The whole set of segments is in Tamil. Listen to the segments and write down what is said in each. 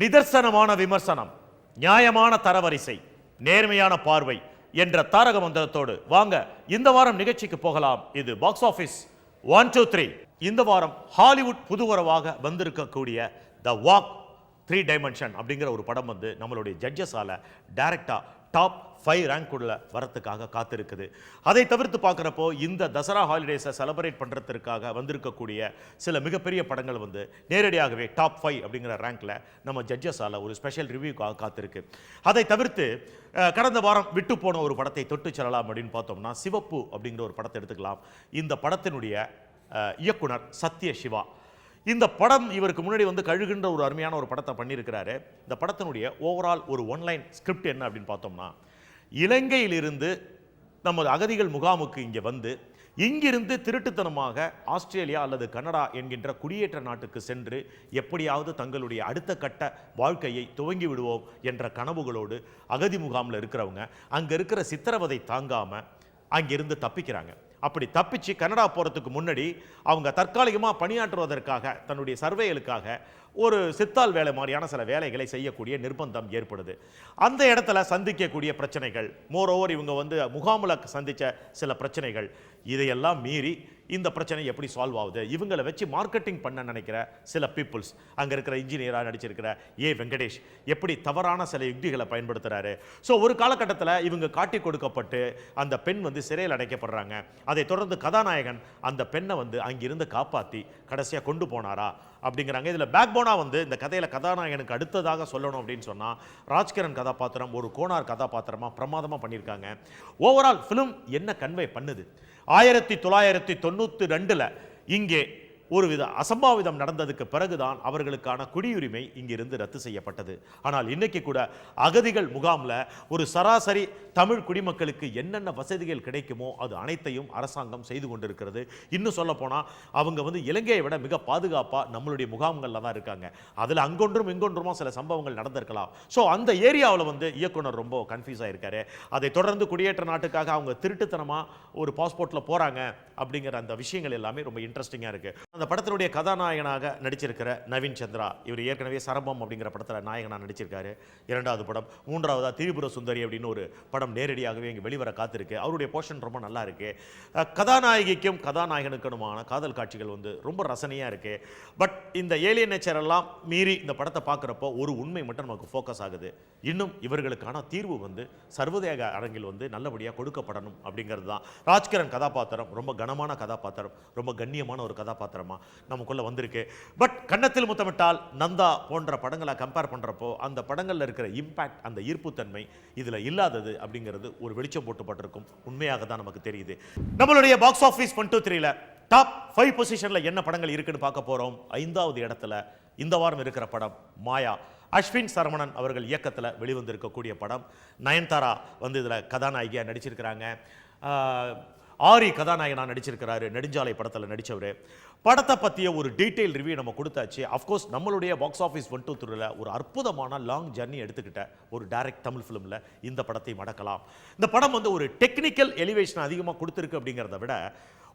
நிதர்சனமான விமர்சனம், நியாயமான தரவரிசை, நேர்மையான பார்வை என்ற தாரக மந்திரத்தோடு வாங்க இந்த வாரம் நிகழ்ச்சிக்கு போகலாம். இது பாக்ஸ் ஆபீஸ் 1 2 3. இந்த வாரம் ஹாலிவுட் புதுவரவாக வந்திருக்கக்கூடிய த வாக் 3 டைமென்ஷன் அப்படிங்கிற ஒரு படம் வந்து நம்மளுடைய ஜட்ஜஸால டைரக்டா டாப் 5 ரேங்க் உள்ள வரத்துக்காக காத்திருக்குது. அதை தவிர்த்து பார்க்குறப்போ இந்த தசரா ஹாலிடேஸை செலிப்ரேட் பண்ணுறதுக்காக வந்திருக்கக்கூடிய சில மிகப்பெரிய படங்கள் வந்து நேரடியாகவே டாப் 5 அப்படிங்கிற ரேங்க்ல நம்ம ஜட்ஜஸால ஒரு ஸ்பெஷல் ரிவ்யூக்காக காத்திருக்கு. அதை தவிர்த்து கடந்த வாரம் விட்டு போன ஒரு படத்தை தொட்டு செல்லலாம் அப்படின்னு பார்த்தோம்னா சிவப்பு அப்படிங்கிற ஒரு படத்தை எடுத்துக்கலாம். இந்த படத்தினுடைய இயக்குனர் சத்ய சிவா. இந்த படம் இவருக்கு முன்னாடி வந்து கழுகுன்ற ஒரு அருமையான ஒரு படத்தை பண்ணியிருக்கிறாரு. இந்த படத்தினுடைய ஓவரால் ஒரு ஒன்லைன் ஸ்கிரிப்ட் என்ன அப்படின்னு பார்த்தோம்னா, இலங்கையிலிருந்து நமது அகதிகள் முகாமுக்கு இங்கே வந்து இங்கிருந்து திருட்டுத்தனமாக ஆஸ்திரேலியா அல்லது கனடா என்கின்ற குடியேற்ற நாட்டுக்கு சென்று எப்படியாவது தங்களுடைய அடுத்த கட்ட வாழ்க்கையை துவங்கி விடுவோம் என்ற கனவுகளோடு அகதி முகாமில் இருக்கிறவங்க அங்கே இருக்கிற சித்திரவதை தாங்காமல் அங்கிருந்து தப்பிக்கிறாங்க. அப்படி தப்பிச்சு கனடா போகிறதுக்கு முன்னாடி அவங்க தற்காலிகமாக பணியாற்றுவதற்காக தன்னுடைய சர்வேகளுக்காக ஒரு சித்தால் வேலை மாதிரியான சில வேலைகளை செய்யக்கூடிய நிர்பந்தம் ஏற்படுது. அந்த இடத்துல சந்திக்கக்கூடிய பிரச்சனைகள், மோரோவர் இவங்க வந்து முகாமில் சந்தித்த சில பிரச்சனைகள், இதையெல்லாம் மீறி இந்த பிரச்சனை எப்படி சால்வ் ஆகுது, இவங்களை வச்சு மார்க்கெட்டிங் பண்ண நினைக்கிற சில பீப்புள்ஸ், அங்கே இருக்கிற இன்ஜினியராக நடிச்சிருக்கிற வெங்கடேஷ் எப்படி தவறான சில யுக்திகளை பயன்படுத்துகிறாரு. ஸோ ஒரு காலகட்டத்தில் இவங்க காட்டி கொடுக்கப்பட்டு அந்த பெண் வந்து சிறையில் அடைக்கப்படுறாங்க. அதை தொடர்ந்து கதாநாயகன் அந்த பெண்ணை வந்து அங்கிருந்து காப்பாற்றி கடைசியாக கொண்டு போனாரா அப்படிங்கிறாங்க. இதில் பேக் போனா வந்து இந்த கதையில் கதாநாயகனுக்கு அடுத்ததாக சொல்லணும் அப்படின்னு சொன்னால் ராஜ்கிரண் கதாபாத்திரம் ஒரு கோனார் கதாபாத்திரமாக பிரமாதமாக பண்ணியிருக்காங்க. ஓவரால் ஃபிலிம் என்ன கன்வே பண்ணுது, 1992 இங்கே ஒரு வித அசம்பாவிதம் நடந்ததுக்கு பிறகுதான் அவர்களுக்கான குடியுரிமை இங்கிருந்து ரத்து செய்யப்பட்டது. ஆனால் இன்னைக்கு கூட அகதிகள் முகாமில் ஒரு சராசரி தமிழ் குடிமக்களுக்கு என்னென்ன வசதிகள் கிடைக்குமோ அது அனைத்தையும் அரசாங்கம் செய்து கொண்டிருக்கிறது. இன்னும் சொல்ல போனால் அவங்க வந்து இலங்கையை விட மிக பாதுகாப்பாக நம்மளுடைய முகாம்களில் தான் இருக்காங்க. அதில் அங்கொன்றும் இங்கொன்றுமா சில சம்பவங்கள் நடந்திருக்கலாம். ஸோ அந்த ஏரியாவில் வந்து இயக்குனர் ரொம்ப கன்ஃபியூஸ் ஆகிருக்காரு. அதை தொடர்ந்து குடியேற்ற நாட்டுக்காக அவங்க திருட்டுத்தனமாக ஒரு பாஸ்போர்ட்டில் போகிறாங்க அப்படிங்கிற அந்த விஷயங்கள் எல்லாமே ரொம்ப இன்ட்ரெஸ்டிங்காக இருக்குது. அந்த படத்தினுடைய கதாநாயகனாக நடிச்சிருக்கிற நவீன் சந்திரா, இவர் ஏற்கனவே சரபம் அப்படிங்கிற படத்தில் நாயகனாக நடிச்சிருக்காரு. 2வது படம். 3வதா திரிபுர சுந்தரி அப்படின்னு ஒரு படம் நேரடியாகவே இங்கே வெளிவர காத்திருக்கு. அவருடைய போர்ஷன் ரொம்ப நல்லா இருக்கு. கதாநாயகிக்கும் கதாநாயகனுக்குமான காதல் காட்சிகள் வந்து ரொம்ப ரசனையாக இருக்கு. பட் இந்த ஏலியன் நேச்சர் எல்லாம் மீறி இந்த படத்தை பார்க்குறப்போ ஒரு உண்மை மட்டும் நமக்கு ஃபோக்கஸ் ஆகுது. இன்னும் இவர்களுக்கான தீர்வு வந்து சர்வதேக அரங்கில் வந்து நல்லபடியாக கொடுக்கப்படணும் அப்படிங்கிறது தான். ராஜ்கிரண் கதாபாத்திரம் ரொம்ப கனமான கதாபாத்திரம், ரொம்ப கண்ணியமான ஒரு கதாபாத்திரமா நமக்குள்ள வந்திருக்கு. பட் கன்னத்தில் முத்தமிட்டால், நந்தா போன்ற படங்களை கம்பேர் பண்றப்போ அந்த படங்கள்ல இருக்கிற இம்பாக்ட், அந்த ஈர்ப்புத்தன்மை இதுல இல்லாதது அப்படிங்கிறது ஒரு வெளிச்சம் போட்டுப்பட்டிருக்கும். உண்மையாக தான் நமக்கு தெரியுது. நம்மளுடைய பாக்ஸ் ஆபீஸ் 1 2 3ல டாப் 5 பொசிஷன்ல என்ன படங்கள் இருக்குன்னு பார்க்க போறோம். 5வது இடத்துல இந்த வாரம் இருக்கிற படம் மாயா. அஸ்வின் சரவணன் அவர்கள் இயக்கத்தில் வெளிவந்திருக்கக்கூடிய படம். நயன்தாரா வந்து இதில் கதாநாயகியாக நடிச்சிருக்கிறாங்க. ஆரி கதாநாயகனாக நடிச்சிருக்கிறாரு. நெடுஞ்சாலை படத்தில் நடித்தவர். படத்தை பற்றிய ஒரு டீட்டெயில் ரிவ்யூ நம்ம கொடுத்தாச்சு. அஃப்கோர்ஸ் நம்மளுடைய பாக்ஸ் ஆஃபீஸ் 1 2 3ல ஒரு அற்புதமான லாங் ஜர்னி எடுத்துக்கிட்ட ஒரு டைரக்ட் தமிழ் ஃபிலிமில் இந்த படத்தை மடக்கலாம். இந்த படம் வந்து ஒரு டெக்னிக்கல் எலிவேஷன் அதிகமாக கொடுத்துருக்கு அப்படிங்கிறத விட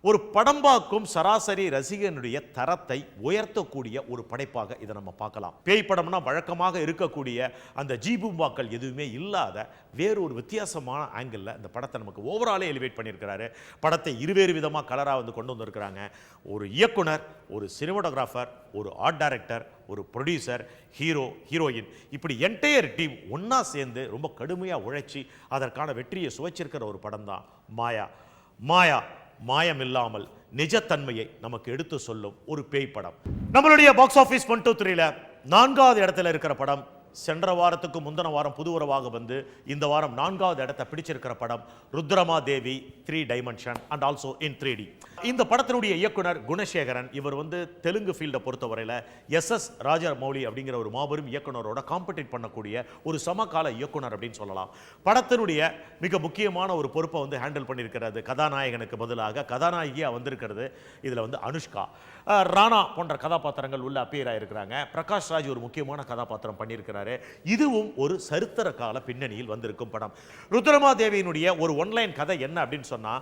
ஒரு படம் பார்க்கும் சராசரி ரசிகனுடைய தரத்தை உயர்த்தக்கூடிய ஒரு படைப்பாக இதை நம்ம பார்க்கலாம். பேய் படம்னா வழக்கமாக இருக்கக்கூடிய அந்த ஜீபூம்பாக்கள் எதுவுமே இல்லாத வேறு ஒரு வித்தியாசமான ஆங்கிளில் இந்த படத்தை நமக்கு ஓவராலே எலிவேட் பண்ணியிருக்கிறாரு. படத்தை இருவேறு விதமாக கலராக வந்து கொண்டு வந்திருக்கிறாங்க. ஒரு இயக்குனர், ஒரு சினிமாட்டோகிராஃபர், ஒரு ஆர்ட் டைரக்டர், ஒரு ப்ரொடியூசர், ஹீரோ, ஹீரோயின், இப்படி என்டையர் டீம் ஒன்றா சேர்ந்து ரொம்ப கடுமையாக உழைச்சி அதற்கான வெற்றியை சுவைச்சிருக்கிற ஒரு படம் தான் மாயா. மாயா மாயம் இல்லாமல் நிஜத்தன்மையை நமக்கு எடுத்து சொல்லும் ஒரு பேய் படம். நம்மளுடைய பாக்ஸ் ஆபீஸ் 1 2 3ல 4வது இடத்துல இருக்கிற படம். சென்ற வாரத்துக்கு முந்தின வாரம் புதுவரவாக வந்து இந்த வாரம் 4வது இடத்தை பிடிச்சிருக்கிற படம் ருத்ரமா தேவி 3 dimension and also in 3D. இந்த படத்தினுடைய இயக்குனர் குணசேகரன். இவர் வந்து தெலுங்கு ஃபீல்டை பொறுத்தவரையில் SS ராஜமௌலி அப்படிங்கிற ஒரு மாபெரும் இயக்குனரோட காம்படிட் பண்ணக்கூடிய ஒரு சமகால இயக்குனர் அப்படின்னு சொல்லலாம். படத்தினுடைய மிக முக்கியமான ஒரு பொறுப்பை வந்து ஹேண்டில் பண்ணியிருக்கிறது. கதாநாயகனுக்கு பதிலாக கதாநாயகியாக வந்திருக்கிறது இதில் வந்து அனுஷ்கா. ராணா போன்ற கதாபாத்திரங்கள் உள்ள அப்பியர் ஆகிருக்கிறாங்க. பிரகாஷ் ராஜ் ஒரு முக்கியமான கதாபாத்திரம் பண்ணியிருக்கிறார். இதுவும் ஒரு சரித்திர கால பின்னணியில் வந்திருக்கும் படம். ருத்ரமா தேவியினுடைய ஒரு ஒன்லைன் கதை என்ன அப்படின்னு சொன்னா,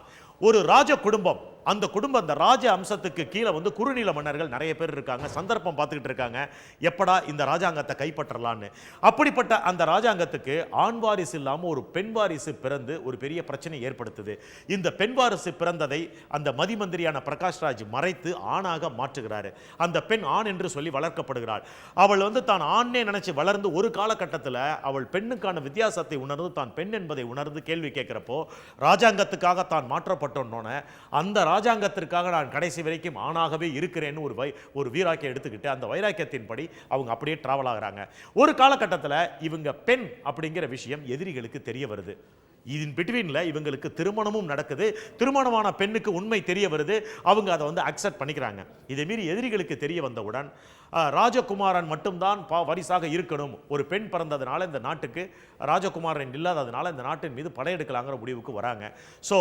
ஒரு ராஜ குடும்பம் அந்த குடும்பம், அந்த ராஜ அம்சத்துக்கு கீழே வந்து குறுநில மன்னர்கள் நிறைய பேர் இருக்காங்க. சந்தர்ப்பம் பார்த்துக்கிட்டு இருக்காங்க, எப்படா இந்த ராஜாங்கத்தை கைப்பற்றலான்னு. அப்படிப்பட்ட அந்த ராஜாங்கத்துக்கு ஆண் வாரிசு இல்லாமல் ஒரு பெண் வாரிசு பிறந்து ஒரு பெரிய பிரச்சனை ஏற்படுத்துது. இந்த பெண் வாரிசு பிறந்ததை அந்த மதிமந்திரியான பிரகாஷ்ராஜ் மறைத்து ஆணாக மாற்றுகிறாரு. அந்த பெண் ஆண் என்று சொல்லி வளர்க்கப்படுகிறாள். அவள் வந்து தான் ஆணே நினைச்சு வளர்ந்து ஒரு காலகட்டத்தில் அவள் பெண்ணுக்கான வித்தியாசத்தை உணர்ந்து தான் பெண் என்பதை உணர்ந்து கேள்வி கேட்கிறப்போ ராஜாங்கத்துக்காக தான் மாற்றப்பட்டோன்னே அந்த ராஜாங்கத்திற்காக நான் கடைசி வரைக்கும் ஆணாகவே இருக்கிறேன்னு ஒரு வீராக்கியம் எடுத்துக்கிட்டு அந்த வைராக்கியத்தின்படி அவங்க அப்படியே டிராவல் ஆகுறாங்க. ஒரு காலகட்டத்தில் இவங்க பெண் அப்படிங்கிற விஷயம் எதிரிகளுக்கு தெரிய வருது. இதன் பிட்வீன்ல இவங்களுக்கு திருமணமும் நடக்குது. திருமணமான பெண்ணுக்கு உண்மை தெரிய வருது. அவங்க அதை வந்து அக்செப்ட் பண்ணிக்கிறாங்க. இதை மீறி எதிரிகளுக்கு தெரிய வந்தவுடன் ராஜகுமாரன் மட்டும்தான் வாரிசாக இருக்கணும், ஒரு பெண் பிறந்ததுனால இந்த நாட்டுக்கு ராஜகுமாரன் இல்லாததுனால இந்த நாட்டின் மீது படையெடுக்கலாங்கிற முடிவுக்கு வராங்க. ஸோ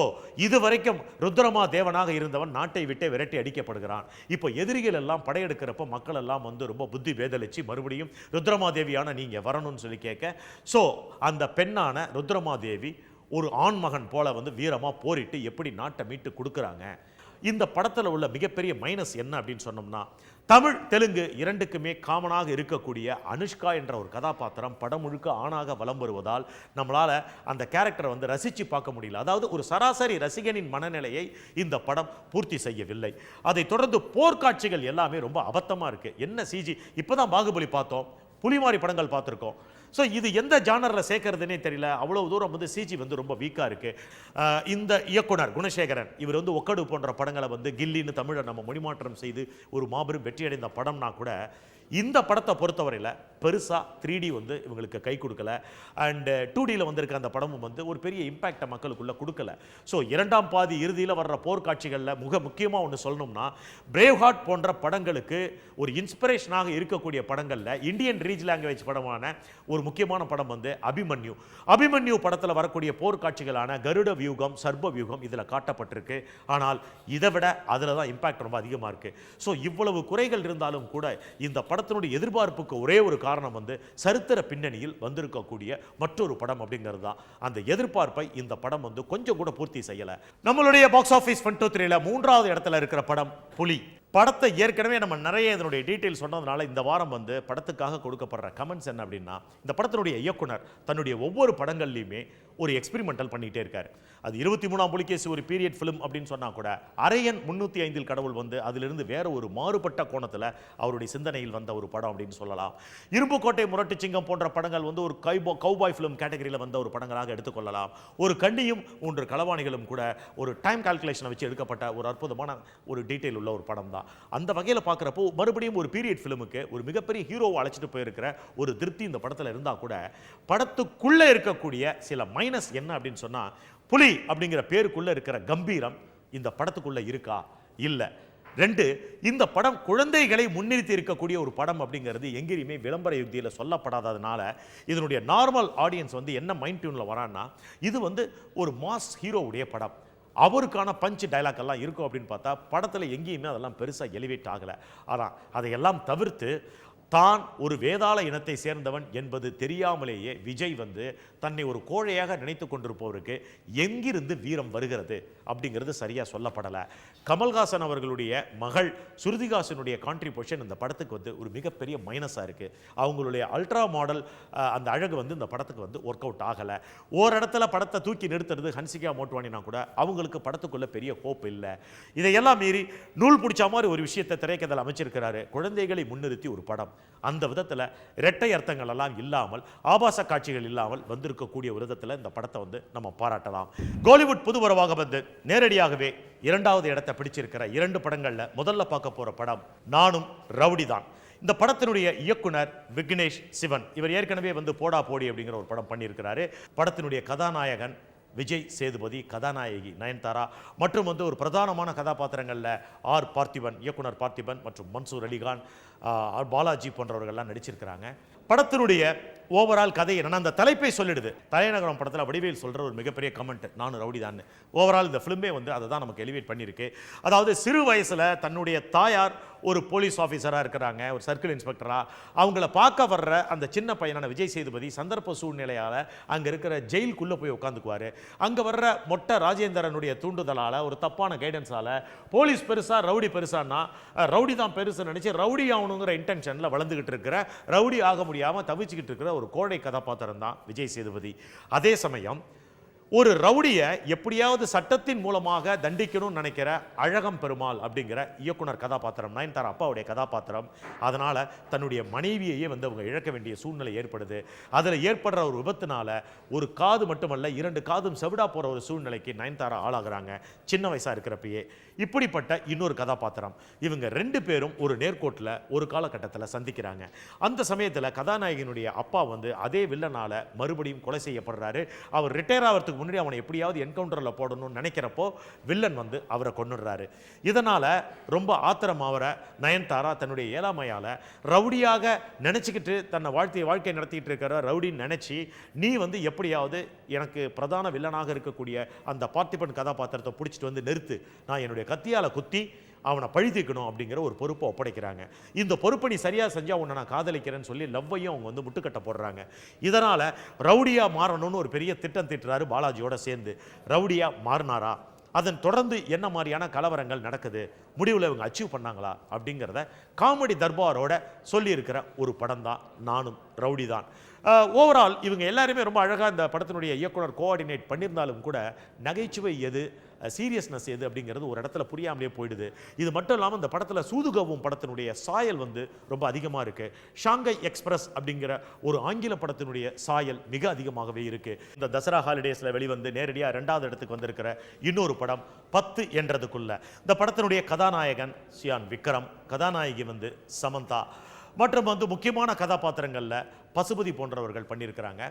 இது வரைக்கும் ருத்ரமா தேவனாக இருந்தவன் நாட்டை விட்டே விரட்டி அடிக்கப்படுகிறான். இப்போ எதிரிகள் எல்லாம் படையெடுக்கிறப்ப மக்கள் எல்லாம் வந்து ரொம்ப புத்தி வேதளிச்சு மறுபடியும் ருத்ரமா தேவியான நீங்க வரணும்னு சொல்லி கேட்க, ஸோ அந்த பெண்ணான ருத்ரமா தேவி ஒரு ஆண்மகன் போல வந்து வீரமா போரிட்டு எப்படி நாட்டை மீட்டு கொடுக்குறாங்க. இந்த படத்தில் உள்ள மிகப்பெரிய மைனஸ் என்ன அப்படின்னு சொன்னோம்னா, தமிழ் தெலுங்கு இரண்டுக்குமே காமனாக இருக்கக்கூடிய அனுஷ்கா என்ற ஒரு கதாபாத்திரம் படம் முழுக்க ஆணாக வலம் வருவதால் நம்மளால அந்த கேரக்டரை வந்து ரசித்து பார்க்க முடியல. அதாவது ஒரு சராசரி ரசிகனின் மனநிலையை இந்த படம் பூர்த்தி செய்யவில்லை. அதை தொடர்ந்து போர்க்காட்சிகள் எல்லாமே ரொம்ப அபத்தமாக இருக்கு. என்ன சிஜி, இப்போதான் பாகுபலி பார்த்தோம், புலிமாரி படங்கள் பார்த்துருக்கோம். ஸோ இது எந்த ஜானரில் சேர்க்கறதுனே தெரியல. அவ்வளோ தூரம் வந்து சிஜி வந்து ரொம்ப வீக்காக இருக்குது. இந்த இயக்குனர் குணசேகரன் இவர் வந்து ஒக்கடு போன்ற படங்களை வந்து கில்லின்னு தமிழை நம்ம மொழிமாற்றம் செய்து ஒரு மாபெரும் வெற்றியடைந்த படம்னா கூட இந்த படத்தை பொறுத்தவரையில் பெருசாக 3D வந்து இவங்களுக்கு கை கொடுக்கல. அண்ட் 2Dயில் வந்திருக்க அந்த படமும் வந்து ஒரு பெரிய இம்பேக்டை மக்களுக்குள்ளே கொடுக்கல. ஸோ இரண்டாம் பாதி இறுதியில் வர்ற போர்க்காட்சிகளில் முக்கியமாக ஒன்று சொல்லணும்னா, பிரேவ் ஹார்ட் போன்ற படங்களுக்கு ஒரு இன்ஸ்பிரேஷனாக இருக்கக்கூடிய படங்களில் இந்தியன் ரீஜ் லாங்குவேஜ் படமான ஒரு முக்கியமான படம் வந்து அபிமன்யு. அபிமன்யு படத்தில் வரக்கூடிய போர்க்காட்சிகளான கருட வியூகம், சர்ப வியூகம் இதில் காட்டப்பட்டிருக்கு. ஆனால் இதை விட அதில் தான் இம்பேக்ட் ரொம்ப அதிகமாக இருக்குது. ஸோ இவ்வளவு குறைகள் இருந்தாலும் கூட இந்த படத்தினுடைய எதிர்பார்ப்புக்கு ஒரே ஒரு காரணம் வந்து சரித்திர பின்னணியில் வந்திருக்கக்கூடிய மற்றொரு படம் அப்படிங்கிறது தான். அந்த எதிர்பார்ப்பை இந்த படம் வந்து கொஞ்சம் கூட பூர்த்தி செய்யலை. நம்மளுடைய பாக்ஸ் ஆஃபீஸ் 123ல 3வது இடத்துல இருக்கிற படம் புலி. படத்தை ஏற்கனவே நம்ம நிறைய இதனுடைய டீட்டெயில் சொன்னதுனால இந்த வாரம் வந்து படத்துக்காக கொடுக்கப்படுற கமெண்ட்ஸ் என்ன அப்படின்னா, இந்த படத்தினுடைய இயக்குனர் தன்னுடைய ஒவ்வொரு படங்கள்லையுமே ஒரு எக்ஸ்பெரிமெண்டல் பண்ணிகிட்டே இருக்காரு. அது 23ஆம் புலிகேசி ஒரு பீரியட் ஃபிலிம் அப்படின்னு சொன்னால் கூட அரையன் 305 கடவுள் வந்து அதிலிருந்து வேற ஒரு மாறுபட்ட கோணத்தில் அவருடைய சிந்தனையில் வந்த ஒரு படம் அப்படின்னு சொல்லலாம். இரும்புக்கோட்டை முரட்டு சிங்கம் போன்ற படங்கள் வந்து ஒரு கௌபாய் ஃபிலிம் கேட்டகரியில் வந்த ஒரு படங்களாக எடுத்துக்கொள்ளலாம். ஒரு கண்டியும் 3 களவாணிகளும் கூட ஒரு டைம் கால்குலேஷனை வச்சு எடுக்கப்பட்ட ஒரு அற்புதமான ஒரு டீட்டெயில் உள்ள ஒரு படம் தான். அந்த வகையில் பார்க்குறப்போ மறுபடியும் ஒரு பீரியட் ஃபிலிமுக்கு ஒரு மிகப்பெரிய ஹீரோவை அழைச்சிட்டு போயிருக்கிற ஒரு திருப்தி இந்த படத்தில் இருந்தால் கூட படத்துக்குள்ளே இருக்கக்கூடிய சில மைனஸ் என்ன அப்படின்னு சொன்னால், புலி அப்படிங்கிற பேருக்குள்ளே இருக்கிற கம்பீரம் இந்த படத்துக்குள்ளே இருக்கா? இல்லை. 2, இந்த படம் குழந்தைகளை முன்னிறுத்தி இருக்கக்கூடிய ஒரு படம் அப்படிங்கிறது எங்கேயுமே விளம்பர யுக்தியில் சொல்லப்படாததுனால இதனுடைய நார்மல் ஆடியன்ஸ் வந்து என்ன மைண்ட் டியூனில் வரான்னா, இது வந்து ஒரு மாஸ் ஹீரோவுடைய படம், அவருக்கான பஞ்ச் டைலாக் எல்லாம் இருக்கும் அப்படின்னு பார்த்தா படத்தில் எங்கேயுமே அதெல்லாம் பெருசாக எலிவேட் ஆகலை. ஆனால் அதையெல்லாம் தவிர்த்து தான் ஒரு வேதாள இனத்தை சேர்ந்தவன் என்பது தெரியாமலேயே விஜய் வந்து தன்னை ஒரு கோழையாக நினைத்து கொண்டிருப்பவருக்கு எங்கிருந்து வீரம் வருகிறது அப்படிங்கிறது சரியாக சொல்லப்படலை. கமல்ஹாசன் அவர்களுடைய மகள் ஸ்ருதிஹாசனுடைய கான்ட்ரிபியூஷன் இந்த படத்துக்கு வந்து ஒரு மிகப்பெரிய மைனஸாக இருக்குது. அவங்களுடைய அல்ட்ரா மாடல் அந்த அழகு வந்து இந்த படத்துக்கு வந்து ஒர்க் அவுட் ஆகலை. ஓரிடத்துல படத்தை தூக்கி நிறுத்துறது ஹன்சிகா மோட்வானினா கூட அவங்களுக்கு படத்துக்குள்ள பெரிய ஹோப் இல்லை. இதையெல்லாம் மீறி நூல் பிடிச்ச மாதிரி ஒரு விஷயத்தை திரைக்கதையில் அமைச்சிருக்கிறாரு, குழந்தைகளை முன்னிறுத்தி ஒரு படம். அந்த விதத்தில் இரட்டை அர்த்தங்கள் எல்லாம் இல்லாமல், ஆபாச காட்சிகள் இல்லாமல் வந்திருக்கக்கூடிய ஒரு விதத்தில் இந்த படத்தை வந்து நம்ம பாராட்டலாம். கோலிவுட் புதுவரவாக வந்து நேரடியாகவே 2வது இடத்தை பிடிச்சிருக்கிற 2 படங்களில் முதல்ல பார்க்க போகிற படம் நானும் ரவுடி தான். இந்த படத்தினுடைய இயக்குனர் விக்னேஷ் சிவன். இவர் ஏற்கனவே வந்து போடா போடி அப்படிங்கிற ஒரு படம் பண்ணியிருக்கிறாரு. படத்தினுடைய கதாநாயகன் விஜய் சேதுபதி, கதாநாயகி நயன்தாரா மற்றும் வந்து ஒரு பிரதானமான கதாபாத்திரங்களில் பார்த்திபன், இயக்குனர் பார்த்திபன் மற்றும் மன்சூர் அலிகான், பாலாஜி போன்றவர்கள்லாம் நடிச்சிருக்கிறாங்க. படத்தினுடைய ஓவரால் கதை என்னன்னா அந்த தலைப்பை சொல்லிடுது. தலைநகரம் படத்தில் வடிவேல் சொல்ற ஒரு மிகப்பெரிய கமெண்ட், நானும் ரவுடி தான். ஓவரால் இந்த ஃபிலிமே வந்து அதை தான் நமக்கு எலிவேட் பண்ணியிருக்கு. அதாவது சிறு வயசுல தன்னுடைய தாயார் ஒரு போலீஸ் ஆஃபீஸராக இருக்கிறாங்க, ஒரு சர்க்கிள் இன்ஸ்பெக்டரா. அவங்கள பார்க்க வர்ற அந்த சின்ன பையனான விஜய் சேதுபதி சந்தர்ப்ப சூழ்நிலையால் அங்கே இருக்கிற ஜெயிலுக்குள்ளே போய் உட்காந்துக்குவார். அங்கே வர்ற மொட்டை ராஜேந்திரனுடைய தூண்டுதலால், ஒரு தப்பான கைடன்ஸால், போலீஸ் பெருசா ரவுடி பெருசான்னா ரவுடி தான் பெருசுன்னு நினச்சி ரவுடி ஆகணுங்கிற இன்டென்ஷனில் வளர்ந்துக்கிட்டு இருக்கிற, ரவுடி ஆக முடியாமல் தவிச்சுக்கிட்டு இருக்கிற ஒரு கோழை கதாபாத்திரம் தான் விஜய் சேதுபதி. அதே சமயம் ஒரு ரவுடிய எப்படியாவது சட்டத்தின் மூலமாக தண்டிக்கணும்னு நினைக்கிற அழகம் பெருமாள் அப்படிங்கிற இயக்குனர் கதாபாத்திரம், நயன்தாரா அப்பாவுடைய கதாபாத்திரம். அதனால தன்னுடைய மனைவியையே வந்து அவங்க இழக்க வேண்டிய சூழ்நிலை ஏற்படுது. அதில் ஏற்படுற ஒரு விபத்தினால ஒரு காது மட்டுமல்ல 2 காதும் செவிடா போற ஒரு சூழ்நிலைக்கு நயன்தாரா ஆளாகிறாங்க சின்ன வயசா இருக்கிறப்பயே. இப்படிப்பட்ட இன்னொரு கதாபாத்திரம். இவங்க 2 பேரும் ஒரு நேர்கோட்டில் ஒரு காலகட்டத்தில் சந்திக்கிறாங்க. அந்த சமயத்தில் கதாநாயகனுடைய அப்பா வந்து அதே வில்லனால மறுபடியும் கொலை செய்யப்படுறாரு. அவர் ரிட்டையர் ஆகிறதுக்கு முன்னாடி அவனை எப்படியாவது என்கவுண்டரில் போடணும்னு நினைக்கிறப்போ வில்லன் வந்து அவரை கொன்னுடுறாரு. இதனால ரொம்ப ஆத்திரமாவற நயன்தாரா தன்னுடைய ஏழாமையால ரவுடியாக நினைச்சுக்கிட்டு தன்னை வாழ்க்கை நடத்திட்டு இருக்கிற ரவுடின்னு நினைச்சு, நீ வந்து எப்படியாவது எனக்கு பிரதான வில்லனாக இருக்கக்கூடிய அந்த பார்த்திபன் கதாபாத்திரத்தை பிடிச்சிட்டு வந்து நிறுத்து, நான் என்னுடைய கத்தியால குத்தி அவனை பழி தீர்க்கணும் அப்படிங்கிற ஒரு பொறுப்பை ஒப்படைக்கிறாங்க. இந்த பொறுப்பை நீ சரியா செஞ்சா உன்னை நான் காதலிக்கிறேன்னு சொல்லி லவ்வையும் அவங்க வந்து முட்டுக்கட்ட போடுறாங்க. இதனால ரவுடியா மாறணும்னு ஒரு பெரிய திட்டம் தீட்டுறாரு பாலாஜியோட சேர்ந்து. ரவுடியா மாறினாரா? அதன் தொடர்ந்து என்ன மாதிரியான கலவரங்கள் நடக்குது, முடிவில் இவங்க அச்சீவ் பண்ணாங்களா அப்படிங்கிறத காமெடி தர்பாரோட சொல்லியிருக்கிற ஒரு படம் தான் நானும் ரவுடி தான். ஓவரால் இவங்க எல்லாருமே ரொம்ப அழகாக இந்த படத்தினுடைய இயக்குனர் கோஆர்டினேட் பண்ணியிருந்தாலும் கூட நகைச்சுவை எது, சீரியஸ்னஸ் எது அப்படிங்கிறது ஒரு இடத்துல புரியாமலே போயிடுது. இது மட்டும் இல்லாமல் இந்த படத்தில் சூதுகவும் படத்தினுடைய சாயல் வந்து ரொம்ப அதிகமாக இருக்கு. ஷாங்கை எக்ஸ்பிரஸ் அப்படிங்கிற ஒரு ஆங்கில படத்தினுடைய சாயல் மிக அதிகமாகவே இருக்கு. இந்த தசரா ஹாலிடேஸில் வெளிவந்து நேரடியாக 2வது இடத்துக்கு வந்திருக்கிற இன்னொரு படம் 10 என்றதுக்குள்ள. இந்த படத்தினுடைய கதாநாயகன் சியான் விக்ரம், கதாநாயகி வந்து சமந்தா, மற்றும் வந்து முக்கியமான கதாபாத்திரங்களில் பசுபதி போன்றவர்கள் பண்ணியிருக்கிறாங்க.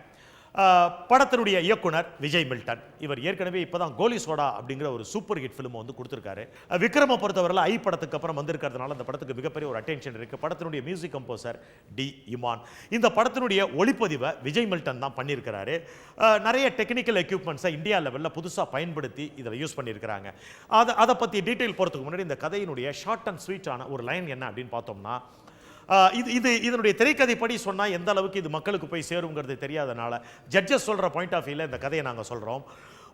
படத்தினுடைய இயக்குனர் விஜய் மில்டன். இவர் ஏற்கனவே இப்போதான் கோலி சோடா அப்படிங்கிற ஒரு சூப்பர் ஹிட் ஃபிலிம் வந்து கொடுத்துருக்காரு. விக்ரம பொறுத்தவரையில் ஐ படத்துக்கு அப்புறம் வந்திருக்கிறதுனால அந்த படத்துக்கு மிகப்பெரிய ஒரு அட்டென்ஷன் இருக்கு. படத்தினுடைய மியூசிக் கம்போசர் டி இமான். இந்த படத்தினுடைய ஒளிப்பதிவை விஜய் மில்டன் தான் பண்ணியிருக்கிறாரு. நிறைய டெக்னிக்கல் எக்யூப்மெண்ட்ஸை இந்தியா லெவலில் புதுசாக பயன்படுத்தி இதில் யூஸ் பண்ணியிருக்கிறாங்க. அதை பற்றி டீட்டெயில் போகிறதுக்கு முன்னாடி இந்த கதையினுடைய ஷார்ட் அண்ட் ஸ்வீட்டான ஒரு லைன் என்ன அப்படின்னு பார்த்தோம்னா, இதனுடைய திரைக்கதைப்படி சொன்னால் எந்த அளவுக்கு இது மக்களுக்கு போய் சேருங்கிறது தெரியாதனால ஜட்ஜஸ் சொல்கிற பாயிண்ட் ஆஃப் வியூவில் இந்த கதையை நாங்கள் சொல்கிறோம்.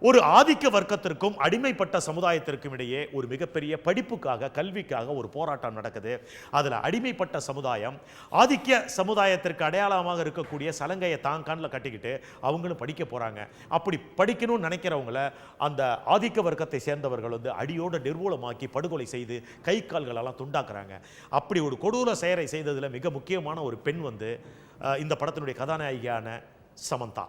ஒரு ஆதிக்க வர்க்கத்திற்கும் அடிமைப்பட்ட சமுதாயத்திற்கும் இடையே ஒரு மிகப்பெரிய படிப்புக்காக, கல்விக்காக ஒரு போராட்டம் நடக்குது. அதில் அடிமைப்பட்ட சமுதாயம் ஆதிக்க சமுதாயத்திற்கு அடையாளமாக இருக்கக்கூடிய சலங்கையை தான் கண்ணில் கட்டிக்கிட்டு அவங்களும் படிக்க போகிறாங்க. அப்படி படிக்கணும்னு நினைக்கிறவங்கள அந்த ஆதிக்க வர்க்கத்தை சேர்ந்தவர்கள் வந்து அடியோடு நிர்மூலமாக்கி படுகொலை செய்து கை கால்களெல்லாம் துண்டாக்குறாங்க. அப்படி ஒரு கொடூர செயலை செய்ததில் மிக முக்கியமான ஒரு பெண் வந்து இந்த படத்தினுடைய கதாநாயகியான சமந்தா.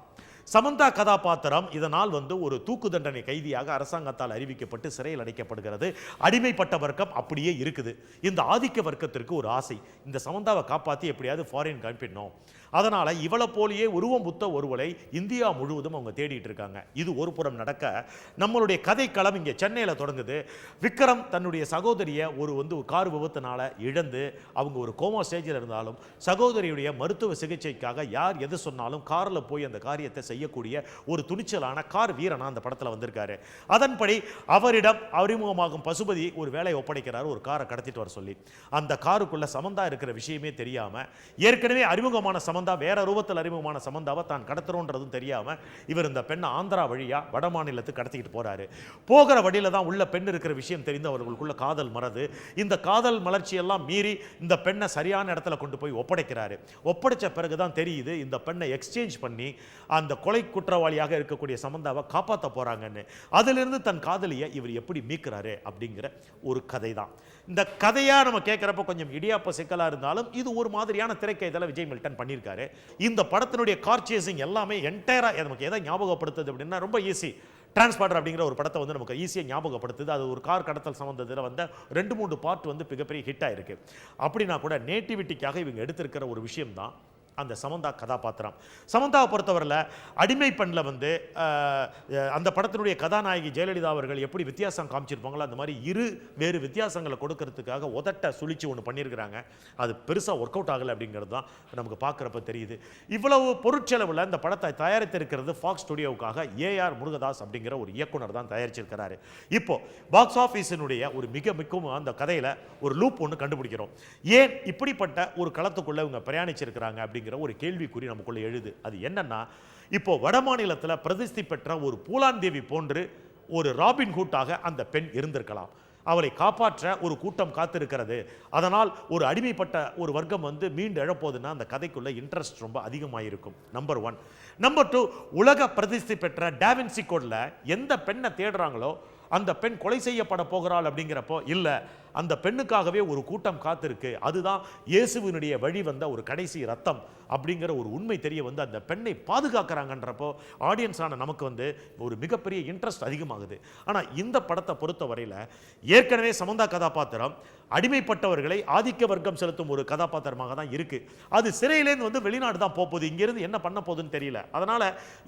சமந்தா கதாபாத்திரம் இதனால் வந்து ஒரு தூக்கு தண்டனை கைதியாக அரசாங்கத்தால் அறிவிக்கப்பட்டு சிறையில் அடைக்கப்படுகிறது. அடிமைப்பட்ட வர்க்கம் அப்படியே இருக்குது. இந்த ஆதிக்க வர்க்கத்திற்கு ஒரு ஆசை, இந்த சமந்தாவை காப்பாற்றி எப்படியாவது ஃபாரின் அனுப்பிடணும். அதனால் இவளை போலியே உருவம் புத்த ஒருவரை இந்தியா முழுவதும் அவங்க தேடிட்டு இருக்காங்க. இது ஒரு புறம் நடக்க, நம்மளுடைய கதைக்களம் இங்கே சென்னையில் தொடங்குது. விக்ரம் தன்னுடைய சகோதரியை ஒரு கார் விபத்தினால இழந்து அவங்க ஒரு கோமா ஸ்டேஜில் இருந்தாலும் சகோதரியுடைய மருத்துவ சிகிச்சைக்காக யார் எது சொன்னாலும் காரில் போய் அந்த காரியத்தை செய்யக்கூடிய ஒரு துணிச்சலான கார் வீரனா அந்த படத்தில் வந்திருக்காரு. அதன்படி அவரிடம் அறிமுகமாகும் பசுபதி ஒரு வேலையை ஒப்படைக்கிறார், ஒரு காரை கடத்திட்டு வர சொல்லி. அந்த காருக்குள்ள சமந்தா இருக்கிற விஷயமே தெரியாம, ஏற்கனவே அறிமுகமான சமந்தா வேற ரூபத்தில் அறிமுகமான சமந்தாவை தான் கடத்துறோன்றதும் தெரியாம இவர் இந்த பெண்ணை ஆந்திரா வழியா வட மாநிலத்துக்கு கடத்திக்கிட்டு போறாரு. போகிற வழியில தான் உள்ள பெண் இருக்கிற விஷயம் தெரிந்து அவர்களுக்குள்ள காதல் மறந்து, இந்த காதல் மலர்ச்சியெல்லாம் மீறி இந்த பெண்ணை சரியான இடத்துல கொண்டு போய் ஒப்படைக்கிறாரு. ஒப்படைச்ச பிறகுதான் தெரியுது இந்த பெண்ணை எக்ஸ்சேஞ்ச் பண்ணி அந்த கொலை குற்றவாளியாக இருக்கக்கூடிய சமந்தாவை காப்பாற்ற போறாங்கன்னு. அதிலிருந்து தன் காதலியை இவர் எப்படி மீட்கிறாரு அப்படிங்கிற ஒரு கதை தான். இந்த கதையா நம்ம கேட்கிறப்ப கொஞ்சம் இடியாப்ப சிக்கலா இருந்தாலும் இது ஒரு மாதிரியான திரைக்கதையில விஜய் மில்டன் பண்ணியிருக்காரு. இந்த படத்தினுடைய கார் சேசிங் எல்லாமே என்டையரா நமக்கு எதை ஞாபகப்படுத்துது அப்படின்னா, ரொம்ப ஈஸி. டிரான்ஸ்பார்டர் அப்படிங்கிற ஒரு படத்தை வந்து நமக்கு ஈஸியாக ஞாபகப்படுத்துது. அது ஒரு கார் கடத்தல் சம்பந்தத்தில் வந்த 2-3 பார்ட் வந்து மிகப்பெரிய ஹிட் ஆயிருக்கு. அப்படின்னா கூட நேட்டிவிட்டிக்காக இவங்க எடுத்திருக்கிற ஒரு விஷயம் தான் அந்த சமந்தா கதாபாத்திரம். சமந்தாவை பொறுத்தவரையில் அடிமை பெண்ணில் வந்து அந்த படத்தினுடைய கதாநாயகி ஜெயலலிதா அவர்கள் எப்படி வித்தியாசம் காமிச்சிருப்பாங்களோ அந்த மாதிரி வேறு வித்தியாசங்களை கொடுக்கறதுக்காக உதட்ட சுழிச்சு ஒன்று பண்ணியிருக்கிறாங்க. அது பெருசாக ஒர்க் அவுட் ஆகலை அப்படிங்கிறது தான் நமக்கு பார்க்குறப்ப தெரியுது. இவ்வளவு பொருட்செலவில் இந்த படத்தை தயாரித்திருக்கிறது ஃபாக்ஸ் ஸ்டுடியோவுக்காக ஏஆர் முருகதாஸ் அப்படிங்கிற ஒரு இயக்குனர் தான் தயாரிச்சிருக்கிறாரு. இப்போ பாக்ஸ் ஆஃபீஸினுடைய ஒரு மிகவும் அந்த கதையில் ஒரு லூப் ஒன்று கண்டுபிடிக்கிறோம். ஏன் இப்படிப்பட்ட ஒரு களத்துக்குள்ள இவங்க பிரயாணிச்சிருக்கிறாங்க அப்படிங்கிற ஒரு கேள்விக்குறி நமக்குள்ள எழுது. அது என்னன்னா, இப்போ வட மாநிலத்தில் பிரதிஷ்டி பெற்ற ஒரு பூலாந்தேவி போன்று ஒரு ராபின் ஹூட்டாக அந்த பெண் இருந்திருக்கலாம். அவளை காப்பாற்ற ஒரு கூட்டம் காத்திருக்கிறது. அதனால் ஒரு அடிமைப்பட்ட ஒரு வர்க்கம் வந்து மீண்டு எழப்போதுன்னா அந்த கதைக்குள்ள இன்ட்ரெஸ்ட் ரொம்ப அதிகமாயிருக்கும். நம்பர் 1. நம்பர் 2, உலக பிரதிஷ்டி பெற்ற டாவின்சி கோட்ல எந்த பெண்ணை தேடுறாங்களோ அந்த பெண் கொலை செய்யப்பட போகிறாள் அப்படிங்கிறப்போ இல்லை, அந்த பெண்ணுக்காகவே ஒரு கூட்டம் காத்திருக்கு. அதுதான் இயேசுவினுடைய வழி வந்த ஒரு கடைசி ரத்தம் அப்படிங்கிற ஒரு உண்மை தெரிய வந்து அந்த பெண்ணை பாதுகாக்கிறாங்கன்றப்போ ஆடியன்ஸான நமக்கு வந்து ஒரு மிகப்பெரிய இன்ட்ரெஸ்ட் அதிகமாகுது. ஆனால் இந்த படத்தை பொறுத்த வரையில் ஏற்கனவே சமந்தா கதாபாத்திரம் அடிமைப்பட்டவர்களை ஆதிக்க வர்க்கம் செலுத்தும் ஒரு கதாபாத்திரமாக தான் இருக்கு. அது சிறையிலேருந்து வந்து வெளிநாடு தான் போகுது, இங்கிருந்து என்ன பண்ண போகுதுன்னு தெரியல. அதனால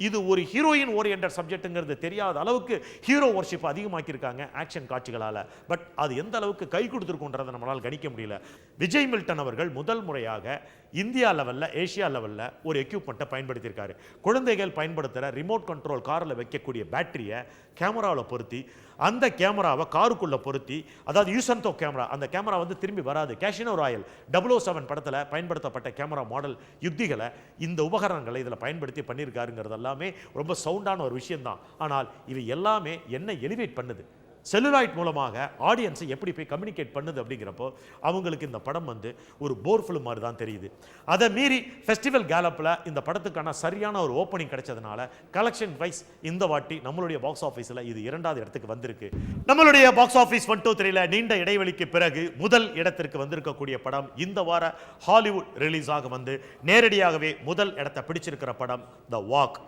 இது ஒரு ஹீரோயின் ஓரியன்டட் சப்ஜெக்ட்ங்கிறது தெரியாத அளவுக்கு ஹீரோ வர்ஷிப் அதிகமாக்கியிருக்காங்க ஆக்ஷன் காட்சிகளால். பட் அது எந்த அளவுக்கு கை கொடுத்துருக்குன்றதை நம்மளால் கணிக்க முடியல. விஜய் மில்டன் அவர்கள் முதல் முறையாக இந்தியா லெவலில் ஏஷியா லெவலில் ஒரு எக்யூப்மெண்ட்டை பயன்படுத்தியிருக்காரு. குழந்தைகள் பயன்படுத்துகிற ரிமோட் கண்ட்ரோல் காரில் வைக்கக்கூடிய பேட்டரியை கேமராவில் பொருத்தி அந்த கேமராவை காருக்குள்ளே பொருத்தி, அதாவது யூசன்தோ கேமரா, அந்த கேமரா வந்து திரும்பி வராது. கேஷினோ ராயல் 007 படத்தில் பயன்படுத்தப்பட்ட கேமரா மாடல் யுத்திகளை இந்த உபகரணங்களை இதில் பயன்படுத்தி பண்ணியிருக்காருங்கிறது எல்லாமே ரொம்ப சவுண்டான ஒரு விஷயம்தான். ஆனால் இவை எல்லாமே என்ன எலிவேட் பண்ணுது, செல்லுலாய்ட் மூலமாக ஆடியன்ஸை எப்படி போய் கம்யூனிகேட் பண்ணுது அப்படிங்கிறப்போ அவங்களுக்கு இந்த படம் வந்து ஒரு போர் ஃபிலிம் மாதிரி தான் தெரியுது. அதை மீறி ஃபெஸ்டிவல் கேலப்பில் இந்த படத்துக்கான சரியான ஒரு ஓப்பனிங் கிடைச்சதுனால கலெக்ஷன் வைஸ் இந்த வாட்டி நம்மளுடைய பாக்ஸ் ஆஃபீஸில் இது 2வது இடத்துக்கு வந்திருக்கு. நம்மளுடைய பாக்ஸ் ஆஃபீஸ் 123ல நீண்ட இடைவெளிக்கு பிறகு முதல் இடத்திற்கு வந்திருக்கக்கூடிய படம் இந்த வார ஹாலிவுட் ரிலீஸாக வந்து நேரடியாகவே முதல் இடத்தை பிடிச்சிருக்கிற படம் த வாக்.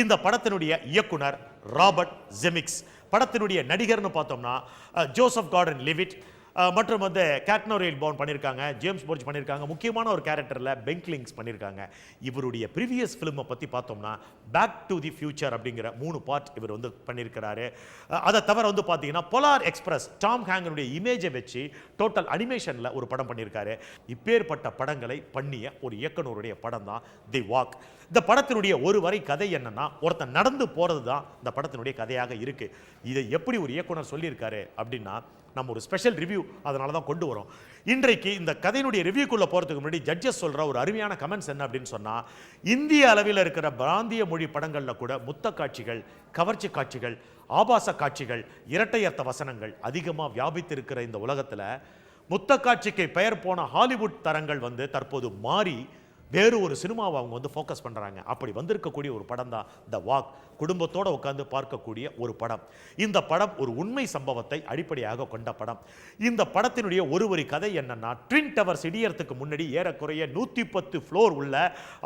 இந்த படத்தினுடைய இயக்குனர் ராபர்ட் ஜெமிக்ஸ். படத்தினுடைய நடிகர்னு பார்த்தோம்னா ஜோசப் கார்டன் லெவிட் மற்றும் வந்து கேட்னோ ரெயில் பவுன் பண்ணியிருக்காங்க, ஜேம்ஸ் போர்ஜ் பண்ணியிருக்காங்க, முக்கியமான ஒரு கேரக்டரில் பெங்க்லிங்ஸ் பண்ணியிருக்காங்க. இவருடைய ப்ரீவியஸ் ஃபிலிமை பற்றி பார்த்தோம்னா பேக் டு தி ஃபியூச்சர் அப்படிங்கிற 3 பார்ட் இவர் வந்து பண்ணியிருக்கிறாரு. அதை தவிர வந்து பார்த்தீங்கன்னா போலார் எக்ஸ்பிரஸ் டாம் ஹேங்கனுடைய இமேஜை வச்சு டோட்டல் அனிமேஷனில் ஒரு படம் பண்ணியிருக்காரு. இப்பேற்பட்ட படங்களை பண்ணிய ஒரு இயக்குனருடைய படம் தான் தி வாக். இந்த படத்தினுடைய ஒரு வரை கதை என்னன்னா, ஒருத்தன் நடந்து போகிறது தான் இந்த படத்தினுடைய கதையாக இருக்கு. இதை எப்படி ஒரு இயக்குனர் சொல்லியிருக்காரு அப்படின்னா, நம்ம ஒரு ஸ்பெஷல் ரிவ்யூ அதனால தான் கொண்டு வரோம். இன்றைக்கு இந்த கதையினுடைய ரிவ்யூக்குள்ளே போகிறதுக்கு முன்னாடி ஜட்ஜஸ் சொல்கிற ஒரு அருமையான கமெண்ட்ஸ் என்ன அப்படின்னு சொன்னால், இந்திய அளவில் இருக்கிற பிராந்திய மொழி படங்களில் கூட முத்த காட்சிகள், கவர்ச்சி காட்சிகள், ஆபாச காட்சிகள், இரட்டையர்த்த வசனங்கள் அதிகமாக வியாபித்திருக்கிற இந்த உலகத்தில் முத்த காட்சிக்கு பெயர் போன ஹாலிவுட் தரங்கள் வந்து தற்போது மாறி வேறு ஒரு சினிமாவை அவங்க வந்து ஃபோக்கஸ் பண்ணுறாங்க. அப்படி வந்திருக்கக்கூடிய ஒரு படம் தான் த வாக். குடும்பத்தோடு உட்காந்து பார்க்கக்கூடிய ஒரு படம். இந்த படம் ஒரு உண்மை சம்பவத்தை அடிப்படையாக கொண்ட படம். இந்த படத்தினுடைய ஒரு வரி கதை என்னன்னா, ட்வின் டவர்ஸ் இடியறதுக்கு முன்னாடி ஏறக்குறைய 110 ஃப்ளோர் உள்ள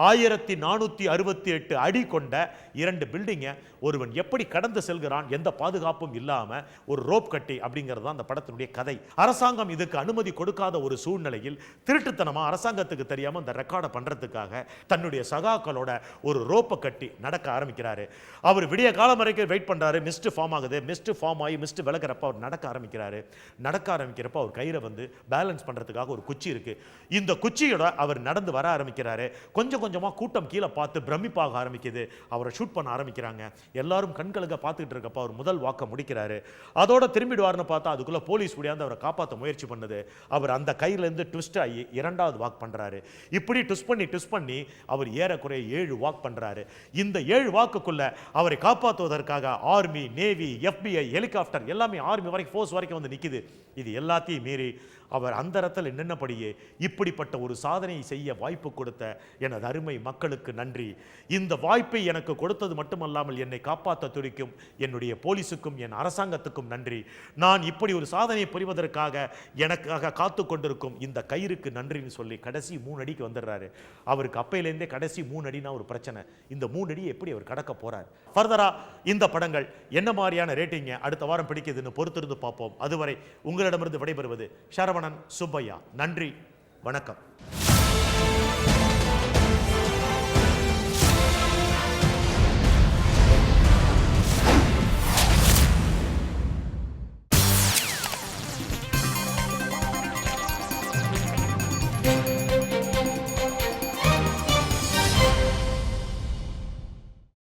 1468 அடி கொண்ட 2 பில்டிங்கை ஒருவன் எப்படி கடந்து செல்கிறான், எந்த பாதுகாப்பும் இல்லாமல் ஒரு ரோப் கட்டி அப்படிங்கிறது தான் அந்த படத்தினுடைய கதை. அரசாங்கம் இதுக்கு அனுமதி கொடுக்காத ஒரு சூழ்நிலையில் திருட்டுத்தனமாக அரசாங்கத்துக்கு தெரியாமல் இந்த ரெக்கார்டை பண்ணுறதுக்காக தன்னுடைய சகாக்களோட ஒரு ரோப்பை கட்டி நடக்க ஆரம்பிக்கிறாரு. அவர் விடிய காலம் வரைக்கும் வெயிட் பண்றாரு. மிஸ்ட் ஃபார்ம் ஆகுது. மிஸ்ட் ஃபார்ம் ஆகி மிஸ்ட் விலகிறப்ப அவர் நடக்க ஆரம்பிக்கிறாரு. நடக்க ஆரம்பிக்கிறப்ப அவர் கையில வந்து பேலன்ஸ் பண்றதுக்காக ஒரு குச்சி இருக்கு. இந்த குச்சியோட அவர் நடந்து வர ஆரம்பிக்கிறாரு. கொஞ்சம் கொஞ்சமா கூட்டம் கீழே பார்த்து பிரமிப்பாக ஆரம்பிக்குது. அவரை ஷூட் பண்ண ஆரம்பிக்கிறாங்க. எல்லாரும் கண்களுக்கு பார்த்துக்கிட்டு இருக்கப்ப அவர் முதல் வாக்க முடிக்கிறாரு. அதோட திரும்பிடுவார்னு பார்த்தா அதுக்குள்ள போலீஸ் முடியாந்து அவரை காப்பாற்ற முயற்சி பண்ணுது. அவர் அந்த கையில இருந்து ட்விஸ்ட் ஆகி 2வது வாக் பண்றாரு. இப்படி ட்விஸ்ட் பண்ணி அவர் ஏறக்குறைய 7 வாக் பண்றாரு. இந்த 7 வாக்குக்குள்ள அவரை காப்பாற்றுவதற்காக ஆர்மி, நேவி, FBI, ஹெலிகாப்டர் எல்லாமே ஆர்மி வரைக்கும் ஃபோர்ஸ் வரைக்கும் வந்து நிக்குது. இது எல்லாத்தையும் மீறி அவர் அந்த இடத்துல நின்னபடியே இப்படிப்பட்ட ஒரு சாதனையை செய்ய வாய்ப்பு கொடுத்த எனது அருமை மக்களுக்கு நன்றி. இந்த வாய்ப்பை எனக்கு கொடுத்தது மட்டுமல்லாமல் என்னை காப்பாற்ற துடிக்கும் என்னுடைய போலீஸுக்கும் என் அரசாங்கத்துக்கும் நன்றி. நான் இப்படி ஒரு சாதனையை புரிவதற்காக எனக்காக காத்து கொண்டிருக்கும் இந்த கயிறுக்கு நன்றின்னு சொல்லி கடைசி 3 அடிக்கு வந்துடுறாரு. அவருக்கு அப்பையிலேருந்தே கடைசி 3 அடினா ஒரு பிரச்சனை. இந்த 3 அடியை எப்படி அவர் கடக்க போறார்? ஃபர்தரா இந்த படங்கள் என்ன மாதிரியான ரேட்டிங்கை அடுத்த வாரம் பிடிக்குதுன்னு பொறுத்திருந்து பார்ப்போம். அதுவரை உங்களிடமிருந்து விடைபெறுவது சரவணன் சுப்பையா. நன்றி, வணக்கம்.